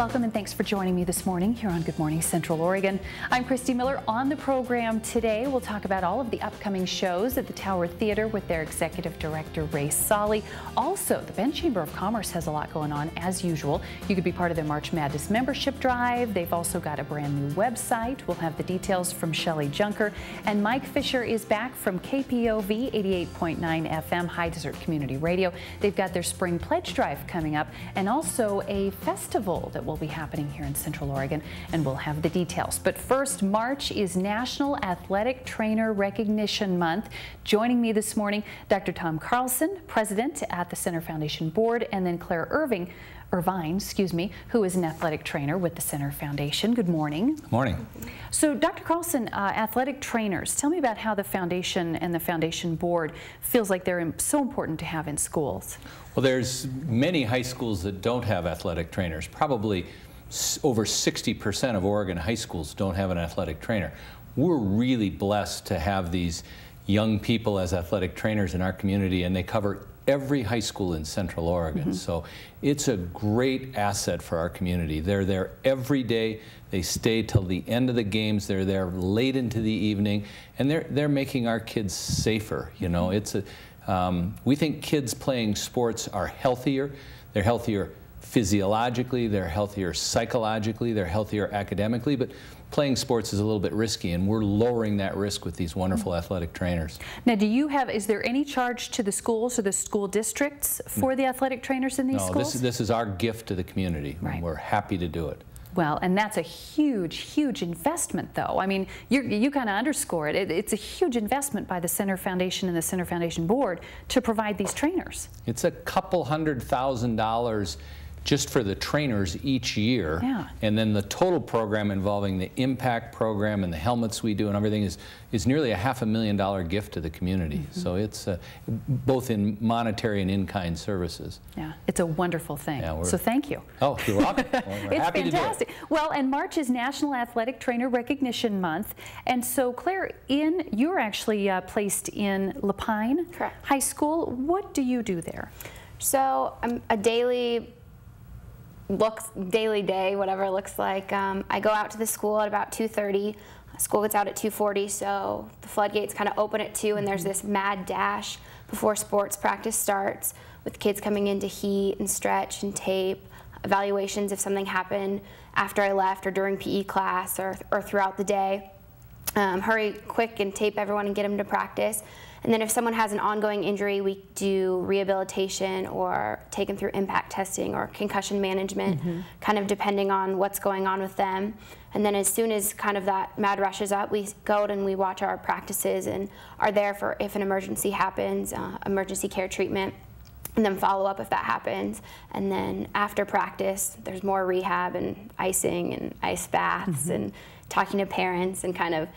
Welcome and thanks for joining me this morning here on Good Morning Central Oregon. I'm Kristi Miller. On the program today, we'll talk about all of the upcoming shows at the Tower Theater with their executive director, Ray Solly. Also, the Bend Chamber of Commerce has a lot going on as usual. You could be part of their March Madness membership drive. They've also got a brand new website. We'll have the details from Shelley Junker. And Mike Fisher is back from KPOV 88.9 FM, High Desert Community Radio. They've got their Spring Pledge Drive coming up and also a festival that will be happening here in Central Oregon, and we'll have the details. But first, March is National Athletic Trainer Recognition Month. Joining me this morning, Dr. Tom Carlsen, president at the Center Foundation Board, and then Claire Irvine, who is an athletic trainer with the Center Foundation. Good morning. Good morning. So, Dr. Carlsen, athletic trainers, tell me about how the Foundation and the Foundation Board feels like they're so important to have in schools. Well, there's many high schools that don't have athletic trainers. Probably over 60% of Oregon high schools don't have an athletic trainer. We're really blessed to have these young people as athletic trainers in our community, and they cover every high school in Central Oregon. So it's a great asset for our community. They're there every day. They stay till the end of the games. They're there late into the evening, and they're making our kids safer. You know, we think kids playing sports are healthier. They're healthier physiologically, they're healthier psychologically, they're healthier academically, but playing sports is a little bit risky, and we're lowering that risk with these wonderful athletic trainers. Now, is there any charge to the schools or the school districts for the athletic trainers in these schools? No, this is our gift to the community. Right. We're happy to do it. Well, and that's a huge, huge investment, though. I mean, you kind of underscore it. It's a huge investment by the Center Foundation and the Center Foundation Board to provide these trainers. It's a couple $100,000 just for the trainers each year. Yeah. And then the total program involving the impact program and the helmets we do and everything is nearly a $500,000 gift to the community. So it's both in monetary and in-kind services. Yeah, it's a wonderful thing. Yeah, so thank you. Oh, you're welcome. Well, we're it's happy fantastic. To do it. Well, and March is National Athletic Trainer Recognition Month. And so, Claire, you're actually placed in Lapine Correct. High School. What do you do there? So I'm a daily day, whatever it looks like. I go out to the school at about 2:30. School gets out at 2:40, so the floodgates kind of open at 2, and there's this mad dash before sports practice starts with kids coming in to heat and stretch and tape, evaluations if something happened after I left or during PE class or throughout the day. Hurry quick and tape everyone and get them to practice. And then if someone has an ongoing injury, we do rehabilitation or take them through impact testing or concussion management, kind of depending on what's going on with them. And then as soon as kind of that mad rush is up, we go and we watch our practices and are there for if an emergency happens, emergency care treatment, and then follow up if that happens. And then after practice, there's more rehab and icing and ice baths and talking to parents and kind of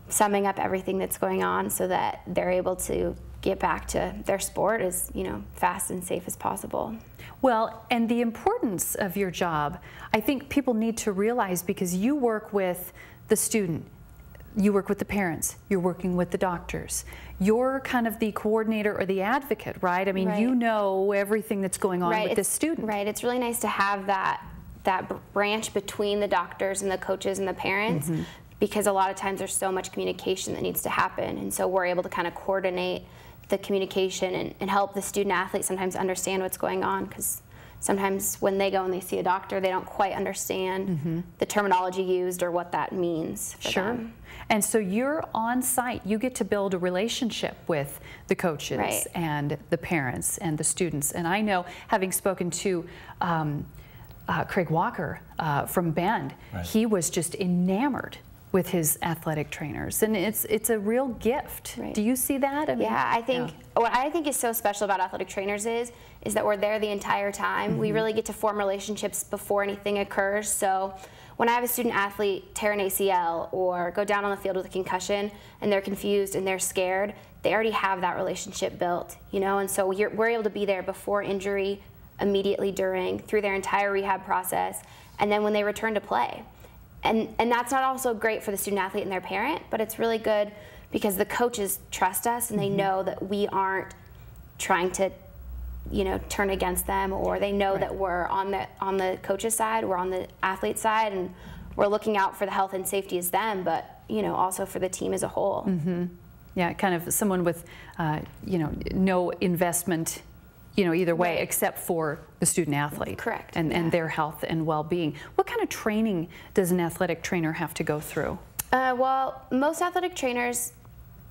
summing up everything that's going on so that they're able to get back to their sport as, fast and safe as possible. Well, and the importance of your job, I think people need to realize, because you work with the student, you work with the parents, you're working with the doctors. You're kind of the coordinator or the advocate, right? I mean, you know everything that's going on with the student. Right. It's really nice to have that branch between the doctors and the coaches and the parents, because a lot of times there's so much communication that needs to happen, and so we're able to kind of coordinate the communication and help the student athlete sometimes understand what's going on, because sometimes when they go and they see a doctor, they don't quite understand the terminology used or what that means for them. And so you're on site. You get to build a relationship with the coaches and the parents and the students. And I know, having spoken to Craig Walker from Bend, he was just enamored with his athletic trainers, and it's a real gift. Do you see that? I mean, I think what I think is so special about athletic trainers is that we're there the entire time. We really get to form relationships before anything occurs. So when I have a student athlete tear an ACL or go down on the field with a concussion and they're confused and they're scared, they already have that relationship built, and so we're able to be there before injury, immediately during, through their entire rehab process, and then when they return to play. And that's not also great for the student athlete and their parent, but it's really good because the coaches trust us and they know that we aren't trying to you know, turn against them, or they know that we're on the coach's side, we're on the athlete side, and we're looking out for the health and safety as them, but, you know, also for the team as a whole. Yeah, kind of someone with, you know, no investment, you know, either way, except for the student athlete. Correct. And their health and well-being. What kind of training does an athletic trainer have to go through? Well, most athletic trainers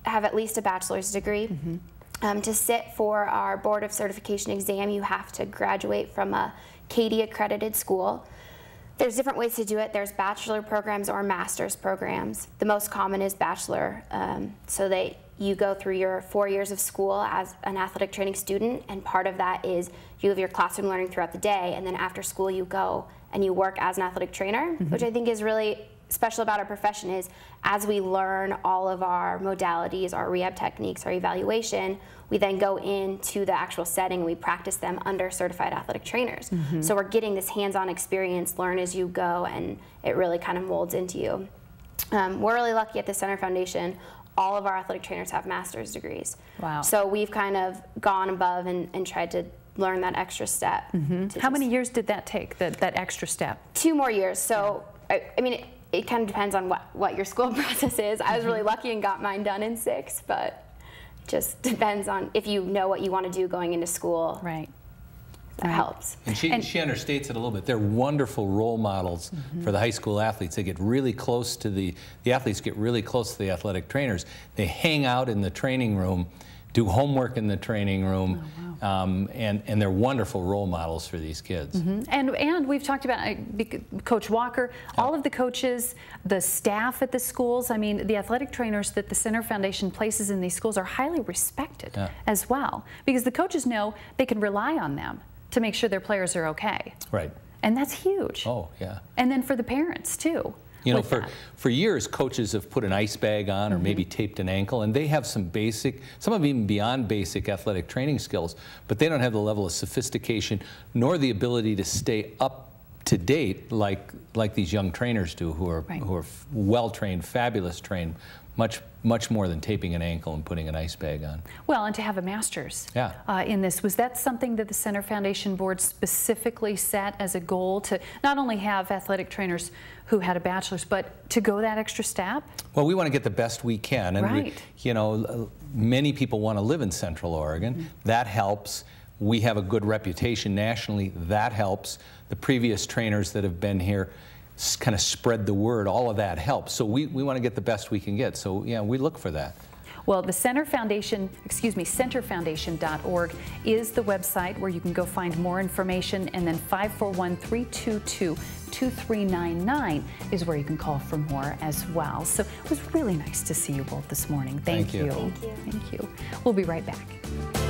have at least a bachelor's degree. To sit for our board of certification exam, you have to graduate from a CADE accredited school. There's different ways to do it. There's bachelor programs or master's programs. The most common is bachelor, so you go through your 4 years of school as an athletic training student, and part of that is you have your classroom learning throughout the day, and then after school you go and you work as an athletic trainer, which I think is really special about our profession. Is as we learn all of our modalities, our rehab techniques, our evaluation, we then go into the actual setting and we practice them under certified athletic trainers. So we're getting this hands-on experience, learn as you go, and it really kind of molds into you. We're really lucky at the Center Foundation. All of our athletic trainers have master's degrees. Wow. So we've kind of gone above and tried to learn that extra step. How many years did that take, that extra step? 2 more years. So, I mean, it kind of depends on what your school process is. I was really lucky and got mine done in 6, but just depends on if you know what you want to do going into school. Right. That helps. And she understates it a little bit. They're wonderful role models for the high school athletes. They get really close to the athletes get really close to the athletic trainers. They hang out in the training room, do homework in the training room, and they're wonderful role models for these kids. And we've talked about Coach Walker, all of the coaches, the staff at the schools. I mean, the athletic trainers that the Center Foundation places in these schools are highly respected as well, because the coaches know they can rely on them to make sure their players are okay. Right. And that's huge. Oh, yeah. And then for the parents, too. You know, for years, coaches have put an ice bag on or maybe taped an ankle, and they have some basic, some of even beyond basic athletic training skills, but they don't have the level of sophistication nor the ability to stay up to date like these young trainers do, who are well-trained, fabulous trained, much more than taping an ankle and putting an ice bag on. Well, and to have a master's in this, was that something that the Center Foundation Board specifically set as a goal, to not only have athletic trainers who had a bachelor's, but to go that extra step? Well, we want to get the best we can, and we, you know, many people want to live in Central Oregon. That helps. We have a good reputation nationally. That helps. The previous trainers that have been here kind of spread the word. All of that helps. So we want to get the best we can get. So yeah, we look for that. Well, the Center Foundation, centerfoundation.org is the website where you can go find more information, and then 541-322-2399 is where you can call for more as well. So it was really nice to see you both this morning. Thank you. Thank you. Thank you. We'll be right back.